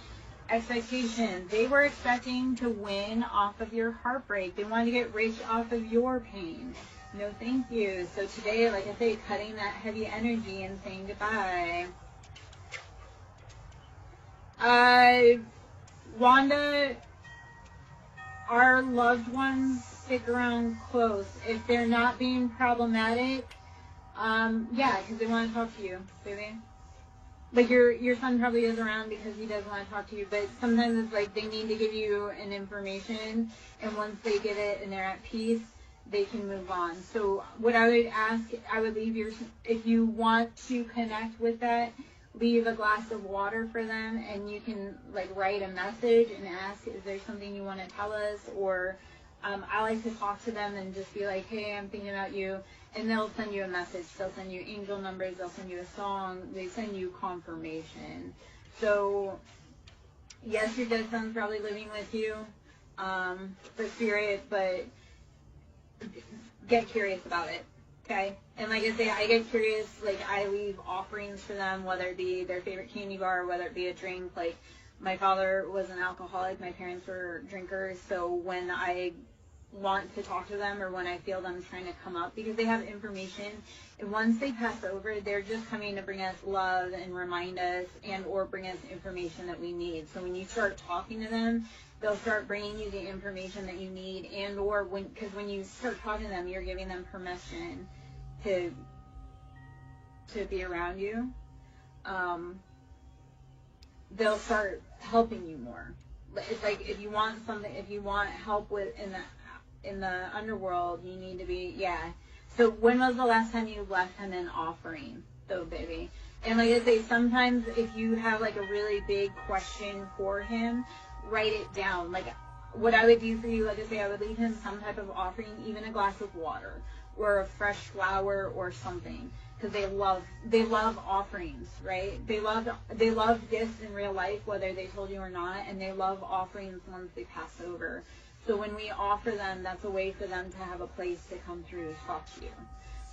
expectation. They were expecting to win off of your heartbreak. They wanted to get rich off of your pain. No, thank you. So today, like I say, cutting that heavy energy and saying goodbye. Wanda, our loved ones stick around close. If they're not being problematic, yeah, because they want to talk to you, baby. Like your son probably is around because he does want to talk to you, but sometimes it's like they need to give you an information, and once they get it and they're at peace, they can move on. So what I would ask, I would leave if you want to connect with that, leave a glass of water for them, and you can like write a message and ask, is there something you want to tell us? Or I like to talk to them and just be like, hey, I'm thinking about you. And they'll send you a message. They'll send you angel numbers. They'll send you a song. They send you confirmation. So, yes, your dead son's probably living with you for spirit, but get curious about it, okay? And like I say, I get curious. Like, I leave offerings for them, whether it be their favorite candy bar, whether it be a drink. Like, my father was an alcoholic. My parents were drinkers. So when I want to talk to them or when I feel them trying to come up, because they have information, and once they pass over, they're just coming to bring us love and remind us and or bring us information that we need. So when you start talking to them, they'll start bringing you the information that you need, and or because when you start talking to them, you're giving them permission to be around you. They'll start helping you more. It's like if you want something, if you want help with in the underworld, you need to be, yeah. So when was the last time you left him an offering, though, baby? And like I say, sometimes if you have like a really big question for him, write it down. Like what I would do for you, like I say, I would leave him some type of offering, even a glass of water or a fresh flower or something, because they love offerings, right? They love gifts in real life, whether they told you or not, and they love offerings once they pass over. So when we offer them, that's a way for them to have a place to come through to talk to you.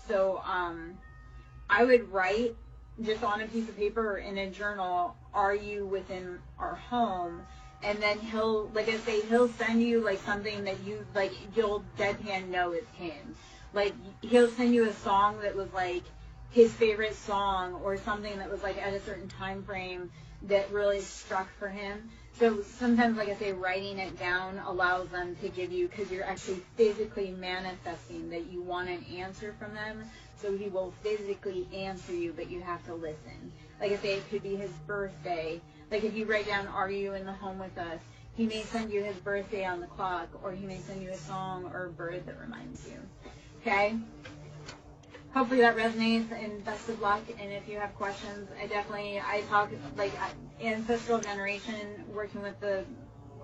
So I would write just on a piece of paper or in a journal, are you within our home? And then he'll, like I say, he'll send you like something that you, like, you'll deadpan know it's him. Like he'll send you a song that was like his favorite song, or something that was like at a certain time frame that really struck for him. So sometimes, like I say, writing it down allows them to give you, because you're actually physically manifesting that you want an answer from them. So he will physically answer you, but you have to listen. Like I say, it could be his birthday. Like if you write down, are you in the home with us? He may send you his birthday on the clock, or he may send you a song or a bird that reminds you. Okay? Hopefully that resonates, and best of luck. And if you have questions, I talk like ancestral generation, working with the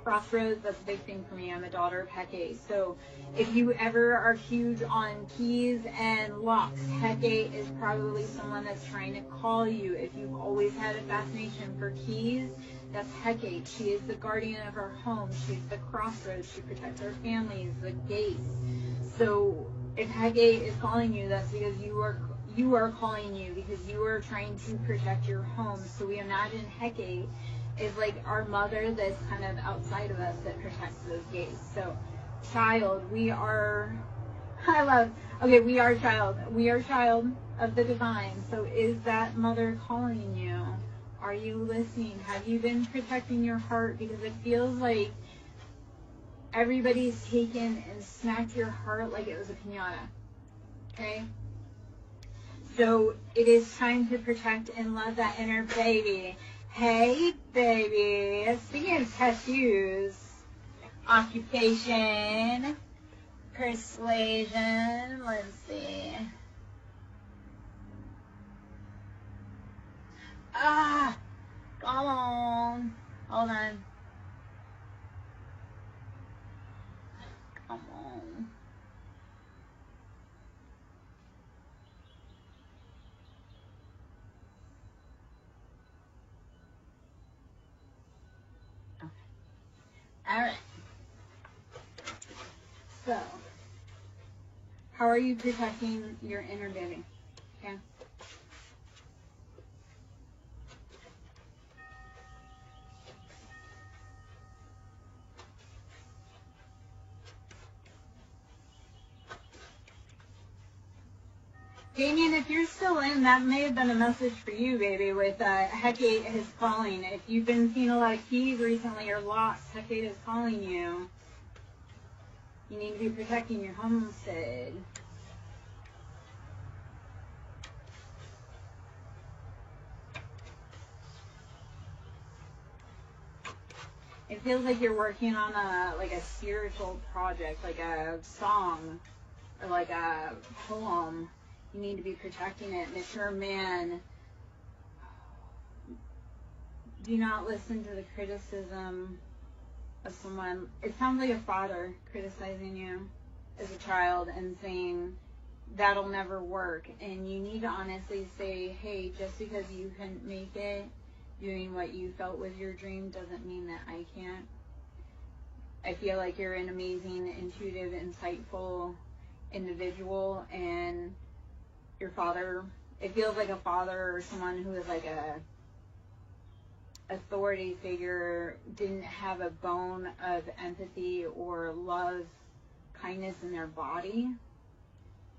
crossroads. That's a big thing for me. I'm a daughter of Hecate. So if you ever are huge on keys and locks, Hecate is probably someone that's trying to call you. If you've always had a fascination for keys, that's Hecate. She is the guardian of our home. She's the crossroads. She protects our families, the gates. So if Hecate is calling you, that's because you are calling you, because you are trying to protect your home. So we imagine Hecate is like our mother that's kind of outside of us that protects those gates. So child, we are child. We are child of the divine. So is that mother calling you? Are you listening? Have you been protecting your heart? Because it feels like everybody's taken and smacked your heart like it was a piñata. Okay? So it is time to protect and love that inner baby. Hey, baby. Speaking of tattoos, occupation, Persuasion. Let's see. Ah! Come on. Hold on. Come on. Okay. All right. So, how are you protecting your inner baby? Okay. Damien, if you're still in, that may have been a message for you, baby, with Hecate is calling. If you've been seeing a lot of keys recently or lost, Hecate is calling you. You need to be protecting your homestead. It feels like you're working on a spiritual project, like a song or like a poem. You need to be protecting it. Mature man, do not listen to the criticism of someone. It sounds like a father criticizing you as a child and saying that'll never work. And you need to honestly say, hey, just because you couldn't make it doing what you felt was your dream doesn't mean that I can't. I feel like you're an amazing, intuitive, insightful individual, and your father, it feels like a father or someone who is like a authority figure didn't have a bone of empathy or love, kindness in their body,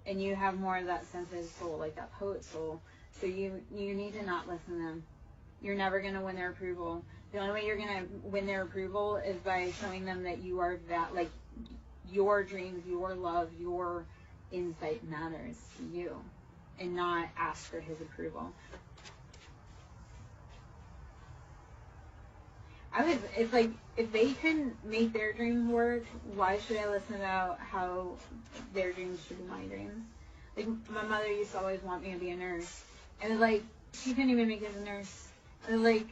and you have more of that sensitive soul, like that poet soul. So you need to not listen to them. You're never going to win their approval. The only way you're going to win their approval is by showing them that you are that, like, your dreams, your love, your insight matters to you, and not ask for his approval. It's like, if they couldn't make their dreams work, why should I listen about how their dreams should be my dreams? Like, my mother used to always want me to be a nurse. And it's like, she couldn't even make it as a nurse. And like,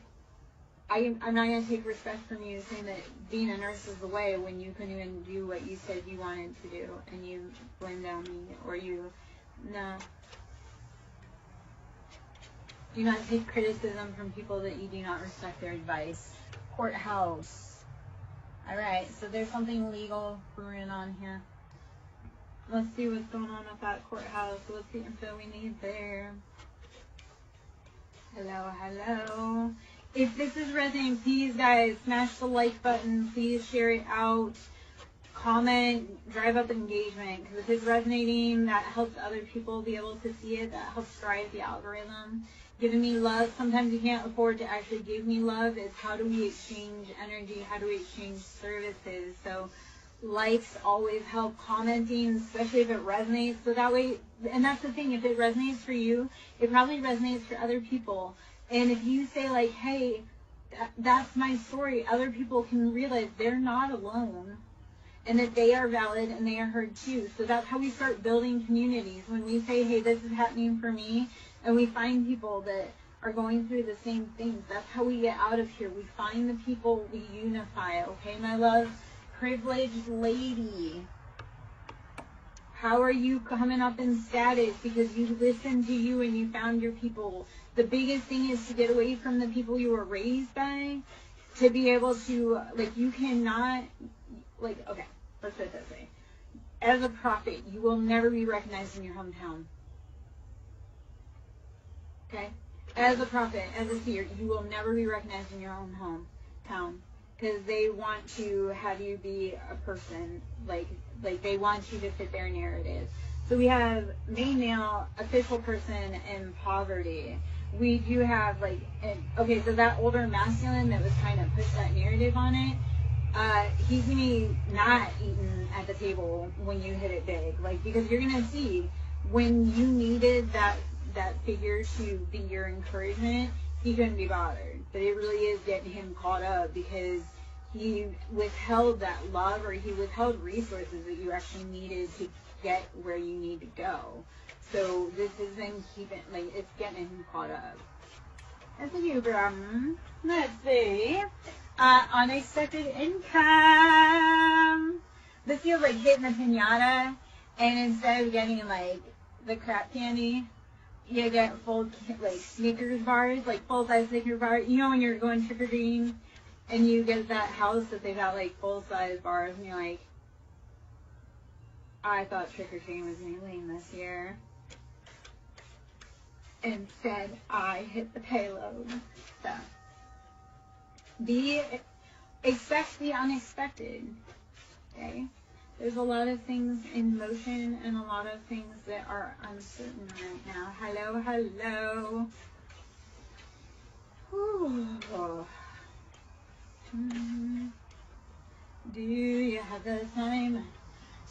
I'm not going to take respect from you saying that being a nurse is the way when you couldn't even do what you said you wanted to do. And you blamed on me, or no. Do not take criticism from people that you do not respect their advice. Courthouse. Alright, so there's something legal brewing on here. Let's see what's going on at that courthouse. What's the info we need there? Hello. If this is resonating, please, guys, smash the like button. Please share it out. Comment, drive up engagement. Because if it's resonating, that helps other people be able to see it. That helps drive the algorithm. Giving me love. Sometimes you can't afford to actually give me love. It's how do we exchange energy? How do we exchange services? So likes always help. Commenting, especially if it resonates. So that way, and that's the thing, if it resonates for you, it probably resonates for other people. And if you say like, hey, that's my story, other people can realize they're not alone and that they are valid and they are heard too. So that's how we start building communities. When we say, hey, this is happening for me, and we find people that are going through the same things, that's how we get out of here. We find the people, we unify, okay, my love? Privileged lady. How are you coming up in status? Because you listened to you and you found your people. The biggest thing is to get away from the people you were raised by, to be able to, like, you cannot, like, okay, let's put it this way. As a prophet, you will never be recognized in your hometown. Okay? As a prophet, as a seer, you will never be recognized in your own hometown. Because they want to have you be a person, like they want you to fit their narrative. So we have main male, official person, and poverty. We do have like, okay, so that older masculine that was trying to push that narrative on it, he's gonna be not eating at the table when you hit it big, like, because you're gonna see when you needed that figure to be your encouragement, he couldn't be bothered. But it really is getting him caught up, because he withheld that love, or he withheld resources that you actually needed to get where you need to go. So this has been keeping, like, it's getting him caught up. That's a new problem. Let's see. Unexpected income. This feels like hitting a pinata, and instead of getting, like, the crap candy, you get full, like, Snickers bars, like, full-size Snickers bars. You know when you're going trick-or-treating, and you get that house that they've got, like, full-size bars, and you're like, I thought trick-or-treating was going to be lame this year. Instead, I hit the payload. So, expect the unexpected, okay? There's a lot of things in motion and a lot of things that are uncertain right now. Hello, hello. Ooh. Do you have the time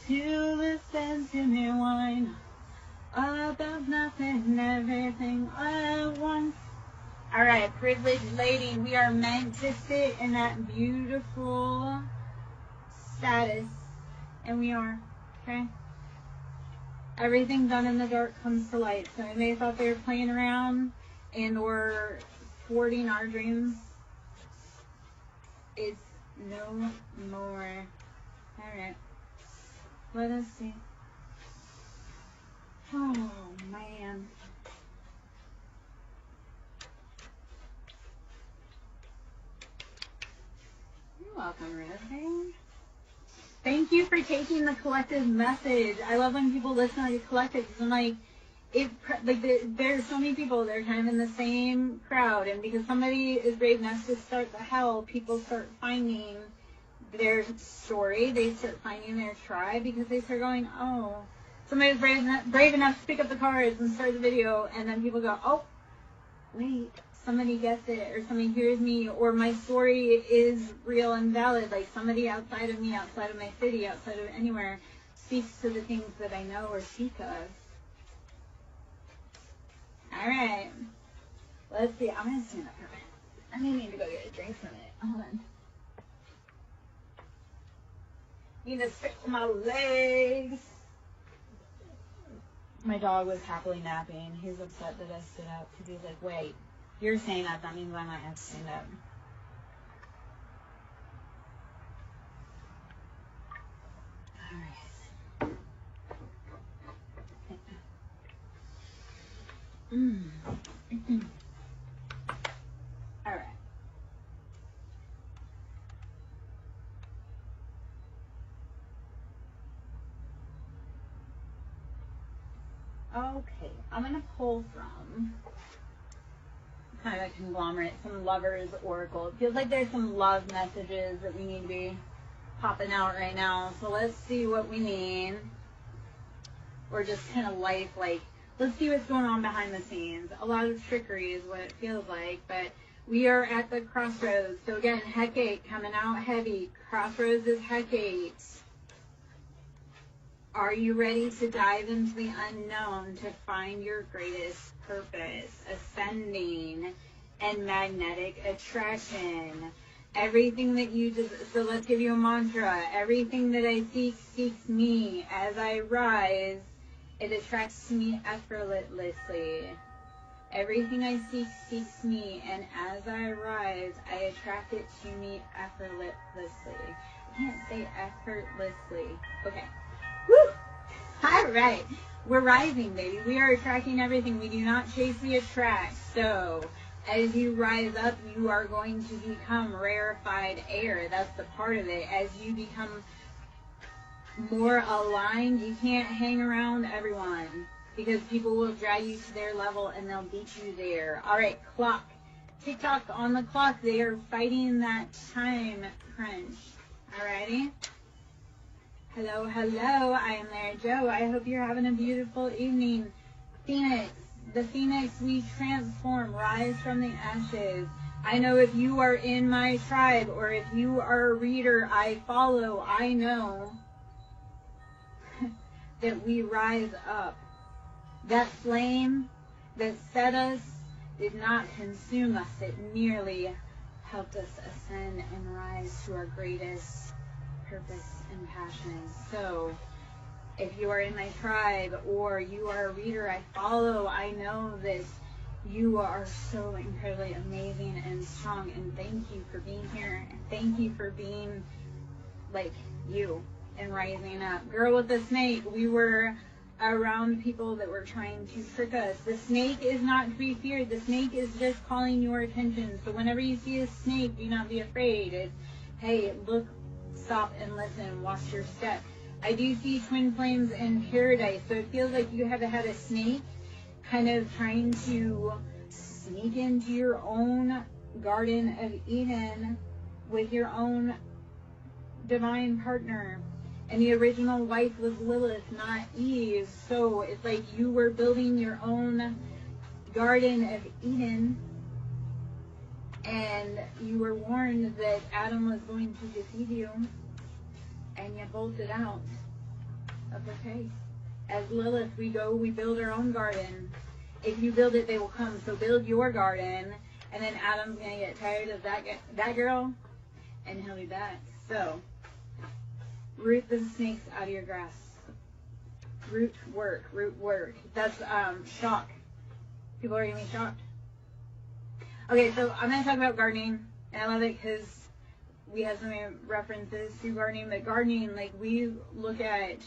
to listen to me whine about nothing and everything at once? Alright, privileged lady, we are meant to sit in that beautiful status. And we are, okay? Everything done in the dark comes to light. So they thought they were playing around and or thwarting our dreams. It's no more. Alright. Let us see. Oh, man. You're welcome, Rosie. Thank you for taking the collective message. I love when people listen like a collective, because I'm like, there's so many people that are kind of in the same crowd, and because somebody is brave enough to start the hell, people start finding their story, they start finding their tribe, because they start going, oh, somebody was brave enough to pick up the cards and start the video, and then people go, oh, wait, somebody gets it, or somebody hears me, or my story is real and valid, like somebody outside of me, outside of my city, outside of anywhere, speaks to the things that I know or speak of. Alright, let's see, I'm going to stand up for a minute. I may need to go get a drink for a minute. Hold on. Need to stretch my legs. My dog was happily napping. He's upset that I stood up, because he's like, wait, you're saying that means I might have to stand up. Alright. Okay, I'm going to pull from kind of a conglomerate, some Lovers Oracle. It feels like there's some love messages that we need to be popping out right now. So let's see what we need. Or just kind of life, like, let's see what's going on behind the scenes. A lot of trickery is what it feels like, but we are at the crossroads. So again, Hecate coming out heavy. Crossroads is Hecate. Are you ready to dive into the unknown to find your greatest purpose? Ascending and magnetic attraction. Everything that you just, so let's give you a mantra. Everything that I seek seeks me. As I rise, it attracts to me effortlessly. Everything I seek seeks me, and as I rise, I attract it to me effortlessly. I can't say effortlessly. Okay. Woo! Alright. We're rising, baby. We are attracting everything. We do not chase, we attract. So, as you rise up, you are going to become rarefied air. That's the part of it. As you become more aligned, you can't hang around everyone, because people will drag you to their level and they'll beat you there. Alright, clock. Tick-tock on the clock. They are fighting that time crunch. Alrighty? Hello, hello. I am there, Joe. I hope you're having a beautiful evening. Phoenix. The Phoenix, we transform, rise from the ashes. I know if you are in my tribe, or if you are a reader I follow, I know that we rise up. That flame that set us did not consume us. It merely helped us ascend and rise to our greatest purpose and passion. So if you are in my tribe or you are a reader I follow, I know that you are so incredibly amazing and strong, and thank you for being here, and thank you for being like you and rising up. Girl with the snake, we were around people that were trying to trick us. The snake is not to be feared. The snake is just calling your attention. So whenever you see a snake, do not be afraid. It's, hey, look, stop and listen, watch your step. I do see twin flames in paradise, so it feels like you have had a snake kind of trying to sneak into your own Garden of Eden with your own divine partner. And the original wife was Lilith, not Eve. So it's like you were building your own Garden of Eden, and you were warned that Adam was going to deceive you, and you bolted out of the case. As Lilith, we build our own garden. If you build it, they will come. So build your garden, and then Adam's going to get tired of that girl, and he'll be back. So root the snakes out of your grass. Root work. That's shock. People are going to be shocked. Okay, so I'm going to talk about gardening. And I love it because we have so many references to gardening. But gardening, like, we look at